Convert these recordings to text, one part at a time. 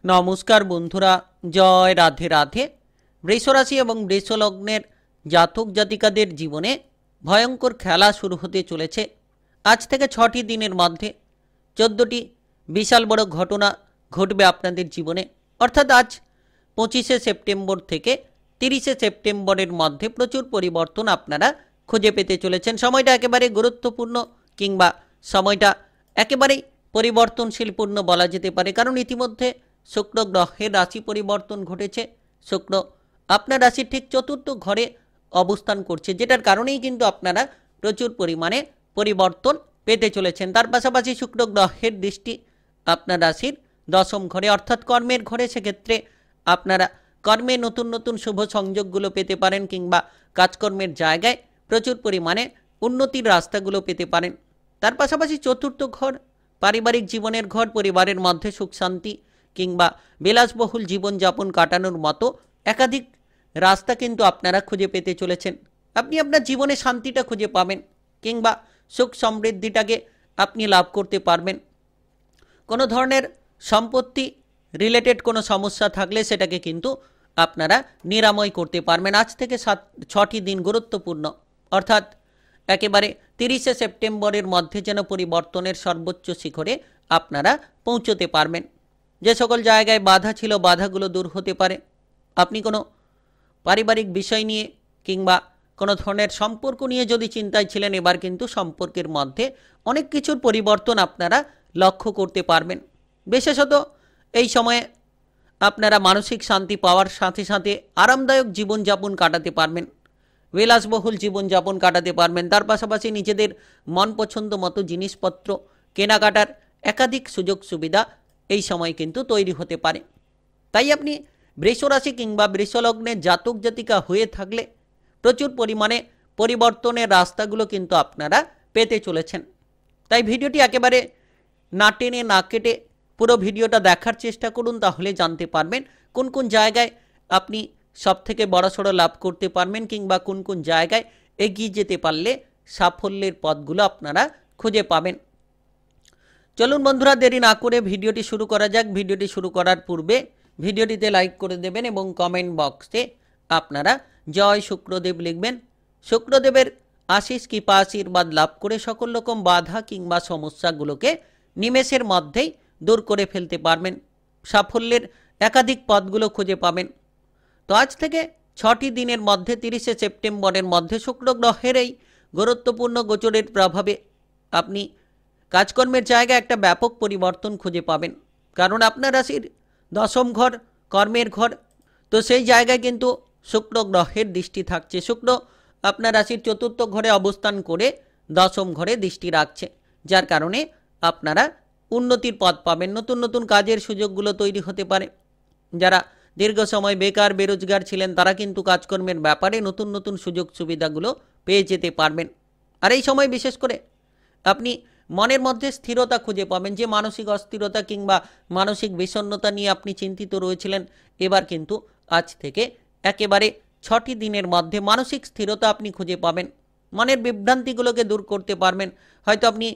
নমস্কার বন্ধুরা, জয় রাধে রাধে। বৃষরাশি এবং বৃষলগ্নের জাতক জাতিকাদের জীবনে ভয়ঙ্কর খেলা শুরু হতে চলেছে। আজ থেকে 6টি দিনের মধ্যে 14টি বিশাল বড় ঘটনা ঘটবে আপনাদের জীবনে। অর্থাৎ আজ 25শে সেপ্টেম্বর থেকে 30শে সেপ্টেম্বরের মধ্যে প্রচুর পরিবর্তন আপনারা খুঁজে পেতে চলেছেন। সময়টা একেবারে গুরুত্বপূর্ণ, কিংবা সময়টা একেবারেই পরিবর্তনশীলপূর্ণ বলা যেতে পারে। কারণ ইতিমধ্যে শুক্র গ্রহের রাশি পরিবর্তন ঘটেছে। শুক্র আপনার রাশির ঠিক চতুর্থ ঘরে অবস্থান করছে, যেটার কারণেই কিন্তু আপনারা প্রচুর পরিমাণে পরিবর্তন পেতে চলেছেন। তার পাশাপাশি শুক্র গ্রহের দৃষ্টি আপনার রাশির দশম ঘরে অর্থাৎ কর্মের ঘরে। সেক্ষেত্রে আপনারা কর্মে নতুন নতুন শুভ সংযোগগুলো পেতে পারেন, কিংবা কাজকর্মের জায়গায় প্রচুর পরিমাণে উন্নতির রাস্তাগুলো পেতে পারেন। তার পাশাপাশি চতুর্থ ঘর পারিবারিক জীবনের ঘর, পরিবারের মধ্যে সুখ শান্তি কিংবা বিলাসবহুল জীবনযাপন কাটানোর মতো একাধিক রাস্তা কিন্তু আপনারা খুঁজে পেতে চলেছেন। আপনি আপনার জীবনে শান্তিটা খুঁজে পাবেন, কিংবা সুখ সমৃদ্ধিটাকে আপনি লাভ করতে পারবেন। কোনো ধরনের সম্পত্তি রিলেটেড কোনো সমস্যা থাকলে সেটাকে কিন্তু আপনারা নিরাময় করতে পারবেন। আজ থেকে 6টি দিন গুরুত্বপূর্ণ, অর্থাৎ একেবারে 30শে সেপ্টেম্বরের মধ্যে যেন পরিবর্তনের সর্বোচ্চ শিখরে আপনারা পৌঁছতে পারবেন। যে সকল জায়গায় বাধা ছিল, বাধাগুলো দূর হতে পারে। আপনি কোনো পারিবারিক বিষয় নিয়ে কিংবা কোনো ধরনের সম্পর্ক নিয়ে যদি চিন্তায় ছিলেন, এবার কিন্তু সম্পর্কের মধ্যে অনেক কিছুর পরিবর্তন আপনারা লক্ষ্য করতে পারবেন। বিশেষত এই সময়ে আপনারা মানসিক শান্তি পাওয়ার সাথে সাথে আরামদায়ক জীবনযাপন কাটাতে পারবেন, বিলাসবহুল জীবনযাপন কাটাতে পারবেন। তার পাশাপাশি নিজেদের মন পছন্দ মতো জিনিসপত্র কেনাকাটার একাধিক সুযোগ সুবিধা এই সময় কিন্তু তৈরি হতে পারে। তাই আপনি বৃষরাশি কিংবা বৃষলগ্নের জাতক জাতিকা হয়ে থাকলে প্রচুর পরিমাণে পরিবর্তনের রাস্তাগুলো কিন্তু আপনারা পেতে চলেছেন। তাই ভিডিওটি একেবারে না টেনে না কেটে পুরো ভিডিওটা দেখার চেষ্টা করুন, তাহলে জানতে পারবেন কোন কোন জায়গায় আপনি সবথেকে বড়সড় লাভ করতে পারবেন, কিংবা কোন কোন জায়গায় এগিয়ে যেতে পারলে সাফল্যের পথগুলো আপনারা খুঁজে পাবেন। চলুন বন্ধুরা, দেরি না করে ভিডিওটি শুরু করা যাক। ভিডিওটি শুরু করার পূর্বে ভিডিওটিতে লাইক করে দেবেন এবং কমেন্ট বক্সে আপনারা জয় শুক্রদেব লিখবেন। শুক্রদেবের আশিস কৃপা আশীর্বাদ লাভ করে সকল রকম বাধা কিংবা সমস্যাগুলোকে নিমেষের মধ্যেই দূর করে ফেলতে পারবেন। সাফল্যের একাধিক পথগুলো খুঁজে পাবেন। তো আজ থেকে 6টি দিনের মধ্যে 30শে সেপ্টেম্বরের মধ্যে শুক্র গ্রহের এই গুরুত্বপূর্ণ গোচরের প্রভাবে আপনি কাজকর্মের জায়গায় একটা ব্যাপক পরিবর্তন খুঁজে পাবেন। কারণ আপনার রাশির দশম ঘর কর্মের ঘর, তো সেই জায়গায় কিন্তু শুক্র গ্রহের দৃষ্টি থাকছে। শুক্র আপনার রাশির চতুর্থ ঘরে অবস্থান করে দশম ঘরে দৃষ্টি রাখছে, যার কারণে আপনারা উন্নতির পথ পাবেন। নতুন নতুন কাজের সুযোগগুলো তৈরি হতে পারে। যারা দীর্ঘ সময় বেকার বেরোজগার ছিলেন, তারা কিন্তু কাজকর্মের ব্যাপারে নতুন নতুন সুযোগ সুবিধাগুলো পেয়ে যেতে পারবেন। আর এই সময় বিশেষ করে আপনি মনের মধ্যে স্থিরতা খুঁজে পাবেন। যে মানসিক অস্থিরতা কিংবা মানসিক বিষণ্ণতা নিয়ে আপনি চিন্তিত রয়েছিলেন, এবার কিন্তু আজ থেকে একেবারে 6টি দিনের মধ্যে মানসিক স্থিরতা আপনি খুঁজে পাবেন। মনের বিভ্রান্তিগুলোকে দূর করতে পারবেন। হয়তো আপনি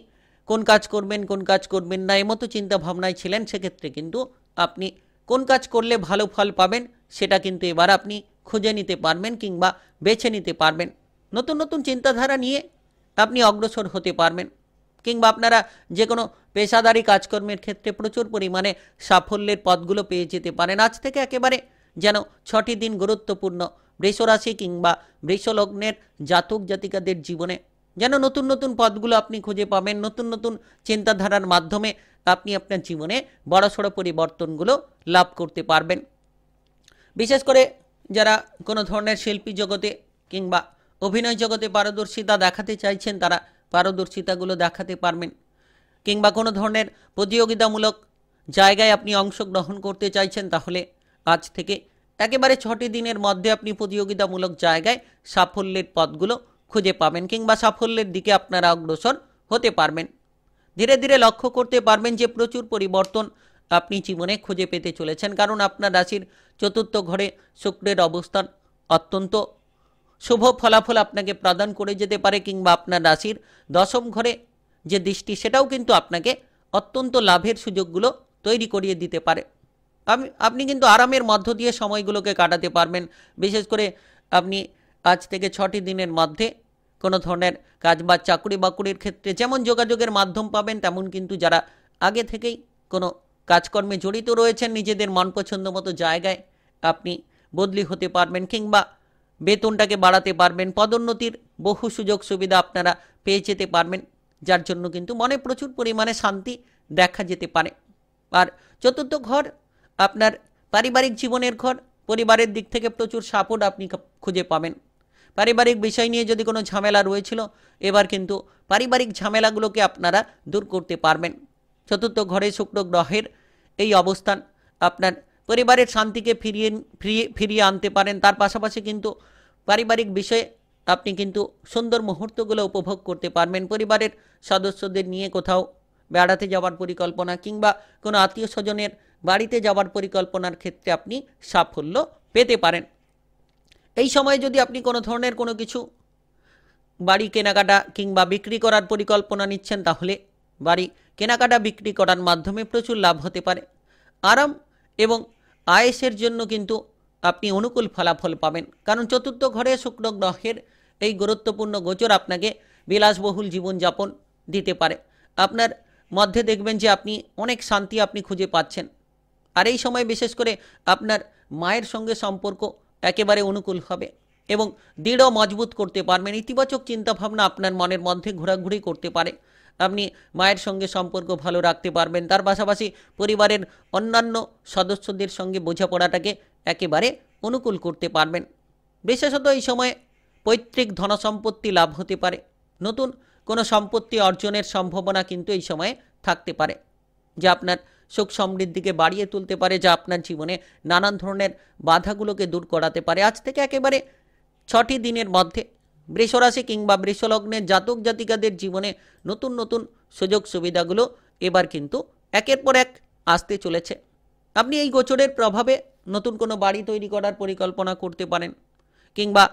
কোন কাজ করবেন কোন কাজ করবেন না এমতো চিন্তা ভাবনায় ছিলেন, সেক্ষেত্রে কিন্তু আপনি কোন কাজ করলে ভালো ফল পাবেন সেটা কিন্তু এবার আপনি খুঁজে নিতে পারবেন, কিংবা বেছে নিতে পারবেন। নতুন নতুন চিন্তাধারা নিয়ে আপনি অগ্রসর হতে পারবেন, কিংবা আপনারা যে কোনো পেশাদারি কাজকর্মের ক্ষেত্রে প্রচুর পরিমাণে সাফল্যের পথগুলো পেয়ে যেতে পারেন। আজ থেকে একেবারে যেন 6টি দিন গুরুত্বপূর্ণ বৃষরাশি কিংবা বৃষলগ্নের জাতক জাতিকাদের জীবনে, যেন নতুন নতুন পথগুলো আপনি খুঁজে পাবেন। নতুন নতুন চিন্তাধারার মাধ্যমে আপনি আপনার জীবনে বড়সড় পরিবর্তনগুলো লাভ করতে পারবেন। বিশেষ করে যারা কোনো ধরনের শিল্পী জগতে কিংবা অভিনয় জগতে পারদর্শিতা দেখাতে চাইছেন, তারা পারদর্শিতাগুলো দেখাতে পারবেন। কিংবা কোনো ধরনের প্রতিযোগিতামূলক জায়গায় আপনি অংশগ্রহণ করতে চাইছেন, তাহলে আজ থেকে একেবারে 6টি দিনের মধ্যে আপনি প্রতিযোগিতামূলক জায়গায় সাফল্যের পথগুলো খুঁজে পাবেন, কিংবা সাফল্যের দিকে আপনারা অগ্রসর হতে পারবেন। ধীরে ধীরে লক্ষ্য করতে পারবেন যে প্রচুর পরিবর্তন আপনি জীবনে খুঁজে পেতে চলেছেন। কারণ আপনার রাশির চতুর্থ ঘরে শুক্রের অবস্থান অত্যন্ত শুভ ফলাফল আপনাকে প্রদান করে যেতে পারে, কিংবা আপনার রাশির দশম ঘরে যে দৃষ্টি, সেটাও কিন্তু আপনাকে অত্যন্ত লাভের সুযোগগুলো তৈরি করিয়ে দিতে পারে। আপনি কিন্তু আরামের মধ্য দিয়ে সময়গুলোকে কাটাতে পারবেন। বিশেষ করে আপনি আজ থেকে 6টি দিনের মধ্যে কোনো ধরনের কাজ বা চাকরি বাকরির ক্ষেত্রে যেমন যোগাযোগের মাধ্যম পাবেন, তেমন কিন্তু যারা আগে থেকেই কোনো কাজকর্মে জড়িত রয়েছেন নিজেদের মন পছন্দ মতো জায়গায় আপনি বদলি হতে পারবেন, কিংবা বেতনটাকে বাড়াতে পারবেন, পদোন্নতির বহু সুযোগ সুবিধা আপনারা পেয়ে যেতে পারবেন, যার জন্য কিন্তু মনে প্রচুর পরিমাণে শান্তি দেখা যেতে পারে। আর চতুর্থ ঘর আপনার পারিবারিক জীবনের ঘর। পরিবারের দিক থেকে প্রচুর সাপোর্ট আপনি খুঁজে পাবেন। পারিবারিক বিষয় নিয়ে যদি কোনো ঝামেলা রয়েছিল, এবার কিন্তু পারিবারিক ঝামেলাগুলোকে আপনারা দূর করতে পারবেন। চতুর্থ ঘরে শুক্র গ্রহের এই অবস্থান আপনার পরিবারের শান্তিকে ফিরিয়ে আনতে পারেন। তার পাশাপাশি কিন্তু পারিবারিক বিষয়ে আপনি কিন্তু সুন্দর মুহূর্তগুলো উপভোগ করতে পারবেন। পরিবারের সদস্যদের নিয়ে কোথাও বেড়াতে যাওয়ার পরিকল্পনা কিংবা কোনো আত্মীয় স্বজনের বাড়িতে যাওয়ার পরিকল্পনার ক্ষেত্রে আপনি সাফল্য পেতে পারেন। এই সময়ে যদি আপনি কোনো ধরনের কোনো কিছু বাড়ি কেনাকাটা কিংবা বিক্রি করার পরিকল্পনা নিচ্ছেন, তাহলে বাড়ি কেনাকাটা বিক্রি করার মাধ্যমে প্রচুর লাভ হতে পারে। আরাম এবং আয়েসের জন্য কিন্তু আপনি অনুকূল ফলাফল পাবেন, কারণ চতুর্থ ঘরে শুক্র গ্রহের এই গুরুত্বপূর্ণ গোচর আপনাকে বিলাসবহুল জীবনযাপন দিতে পারে। আপনার মধ্যে দেখবেন যে আপনি অনেক শান্তি আপনি খুঁজে পাচ্ছেন। আর এই সময় বিশেষ করে আপনার মায়ের সঙ্গে সম্পর্ক একেবারে অনুকূল হবে এবং দৃঢ় মজবুত করতে পারবেন। ইতিবাচক চিন্তাভাবনা আপনার মনের মধ্যে ঘোরাঘুরি করতে পারে। আপনি মায়ের সঙ্গে সম্পর্ক ভালো রাখতে পারবেন। তার পাশাপাশি পরিবারের অন্যান্য সদস্যদের সঙ্গে বোঝাপড়াটাকে একেবারে অনুকূল করতে পারবেন। বিশেষত এই সময়ে পৈতৃক ধনসম্পত্তি লাভ হতে পারে। নতুন কোনো সম্পত্তি অর্জনের সম্ভাবনা কিন্তু এই সময়ে থাকতে পারে, যা আপনার সুখ সমৃদ্ধিকে বাড়িয়ে তুলতে পারে, যা আপনার জীবনে নানান ধরনের বাধাগুলোকে দূর করাতে পারে। আজ থেকে একেবারে 6টি দিনের মধ্যে বৃষরাশি কিংবা বৃষলগ্নের জাতক জাতিকাদের জীবনে নতুন নতুন সুযোগ সুবিধাগুলো এবার কিন্তু একের পর এক আসতে চলেছে। আপনি এই গোচরের প্রভাবে নতুন কোনো বাড়ি তৈরি করার পরিকল্পনা করতে পারেন, কিংবা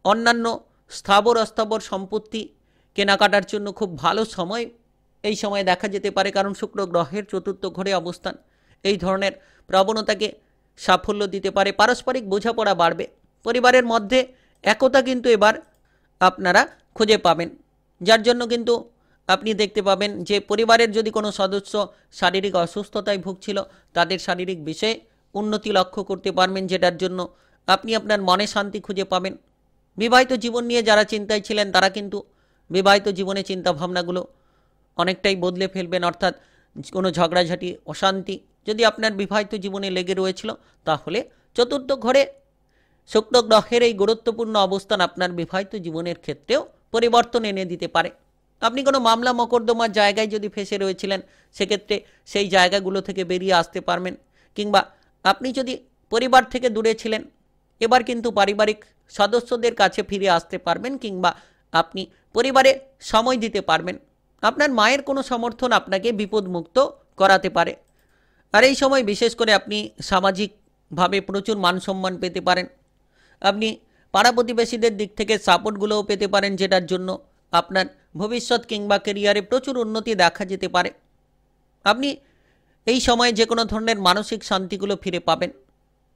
অন্যান্য স্থাবর অস্থাবর সম্পত্তি কেনাকাটার জন্য খুব ভালো সময় এই সময় দেখা যেতে পারে, কারণ শুক্র গ্রহের চতুর্থ ঘরে অবস্থান এই ধরনের প্রবণতাকে সাফল্য দিতে পারে। পারস্পরিক বোঝাপড়া বাড়বে। পরিবারের মধ্যে একতা কিন্তু এবার আপনারা খুঁজে পাবেন, যার জন্য কিন্তু আপনি দেখতে পাবেন যে পরিবারের যদি কোনো সদস্য শারীরিক অসুস্থতায় ভুগছিল, তাদের শারীরিক বিষয়ে উন্নতি লক্ষ্য করতে পারবেন, যেটার জন্য আপনি আপনার মনে শান্তি খুঁজে পাবেন। বিবাহিত জীবন নিয়ে যারা চিন্তায় ছিলেন, তারা কিন্তু বিবাহিত জীবনে চিন্তাভাবনাগুলো অনেকটাই বদলে ফেলবেন। অর্থাৎ কোনো ঝগড়াঝাটি অশান্তি যদি আপনার বিবাহিত জীবনে লেগে রয়েছিল, তাহলে চতুর্থ ঘরে শুক্র গ্রহের এই গুরুত্বপূর্ণ অবস্থান আপনার বিবাহিত জীবনের ক্ষেত্রেও পরিবর্তন এনে দিতে পারে। আপনি কোনো মামলা মকদ্দমার জায়গায় যদি ফেসে রয়েছিলেন, সেক্ষেত্রে সেই জায়গাগুলো থেকে বেরিয়ে আসতে পারবেন। কিংবা আপনি যদি পরিবার থেকে দূরে ছিলেন, এবার কিন্তু পারিবারিক সদস্যদের কাছে ফিরে আসতে পারবেন, কিংবা আপনি পরিবারে সময় দিতে পারবেন। আপনার মায়ের কোনো সমর্থন আপনাকে বিপদমুক্ত করাতে পারে। আর এই সময় বিশেষ করে আপনি সামাজিকভাবে প্রচুর মান সম্মান পেতে পারেন। আপনি পাড়া প্রতিবেশীদের দিক থেকে সাপোর্টগুলোও পেতে পারেন, যেটার জন্য আপনার ভবিষ্যৎ কিংবা কেরিয়ারে প্রচুর উন্নতি দেখা যেতে পারে। আপনি এই সময়ে যে কোনো ধরনের মানসিক শান্তিগুলো ফিরে পাবেন।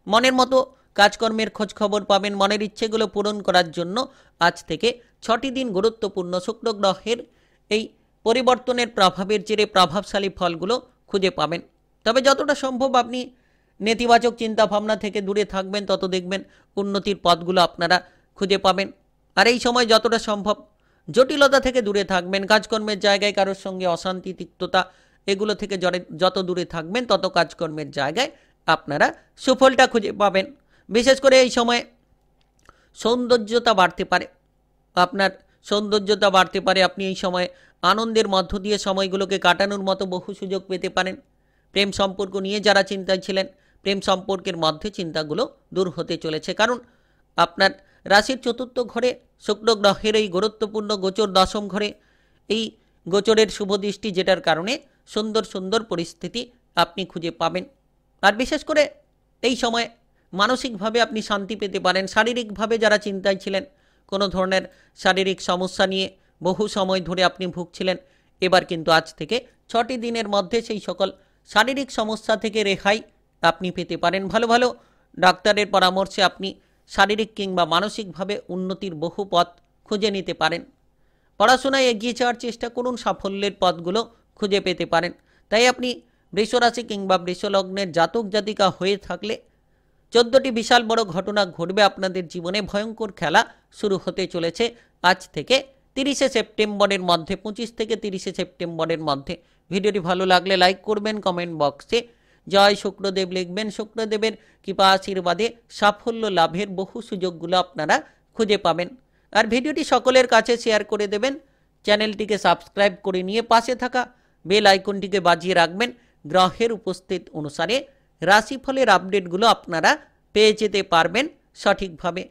মনের মতো কাজকর্মের খোঁজ খবর পাবেন। মনের ইচ্ছেগুলো পূরণ করার জন্য আজ থেকে 6টি দিন গুরুত্বপূর্ণ। শুক্র গ্রহের এই পরিবর্তনের প্রভাবের জেরে প্রভাবশালী ফলগুলো খুঁজে পাবেন। তবে যতটা সম্ভব আপনি নেতিবাচক চিন্তাভাবনা থেকে দূরে থাকবেন, তত দেখবেন উন্নতির পথগুলো আপনারা খুঁজে পাবেন। আর এই সময় যতটা সম্ভব জটিলতা থেকে দূরে থাকবেন। কাজকর্মের জায়গায় কারোর সঙ্গে অশান্তি তিক্ততা এগুলো থেকে যত দূরে থাকবেন, তত কাজকর্মের জায়গায় আপনারা সুফলটা খুঁজে পাবেন। বিশেষ করে এই সময় সৌন্দর্যতা বাড়তে পারে। আপনার সৌন্দর্যতা বাড়তে পারে। আপনি এই সময় আনন্দের মধ্য দিয়ে সময়গুলোকে কাটানোর মতো বহু সুযোগ পেতে পারেন। প্রেম সম্পর্ক নিয়ে যারা চিন্তায় ছিলেন, প্রেম সম্পর্কের মধ্যে চিন্তাগুলো দূর হতে চলেছে, কারণ আপনার রাশির চতুর্থ ঘরে শুক্র গ্রহের এই গুরুত্বপূর্ণ গোচর, দশম ঘরে এই গোচরের শুভ দৃষ্টি, যেটার কারণে সুন্দর সুন্দর পরিস্থিতি আপনি খুঁজে পাবেন। আর বিশেষ করে এই সময় মানসিকভাবে আপনি শান্তি পেতে পারেন। শারীরিকভাবে যারা চিন্তায় ছিলেন, কোনো ধরনের শারীরিক সমস্যা নিয়ে বহু সময় ধরে আপনি ভুগছিলেন, এবার কিন্তু আজ থেকে 6টি দিনের মধ্যে সেই সকল শারীরিক সমস্যা থেকে রেহাই আপনি পেতে পারেন। ভালো ভালো ডাক্তারের পরামর্শে আপনি শারীরিক কিংবা মানসিকভাবে উন্নতির বহু পথ খুঁজে নিতে পারেন। পড়াশোনায় এগিয়ে যাওয়ার চেষ্টা করুন, সাফল্যের পথগুলো খুঁজে পেতে পারেন। তাই আপনি বৃষরাশি কিংবা বৃষলগ্নের জাতক জাতিকা হয়ে থাকলে 14টি বিশাল বড় ঘটনা ঘটবে আপনাদের জীবনে। ভয়ঙ্কর খেলা শুরু হতে চলেছে আজ থেকে 30শে সেপ্টেম্বরের মধ্যে, 25 থেকে 30শে সেপ্টেম্বরের মধ্যে। ভিডিওটি ভালো লাগলে লাইক করবেন, কমেন্ট বক্সে জয় শুক্রদেব লিখবেন। শুক্রদেবের কৃপা আশীর্বাদে সাফল্য লাভের বহু সুযোগগুলো আপনারা খুঁজে পাবেন। আর ভিডিওটি সকলের কাছে শেয়ার করে দেবেন। চ্যানেলটিকে সাবস্ক্রাইব করে নিয়ে পাশে থাকা বেল আইকনটিকে বাজিয়ে রাখবেন। গ্রহের উপস্থিত অনুসারে রাশিফলের আপডেটগুলো আপনারা পেয়ে যেতে পারবেন সঠিকভাবে।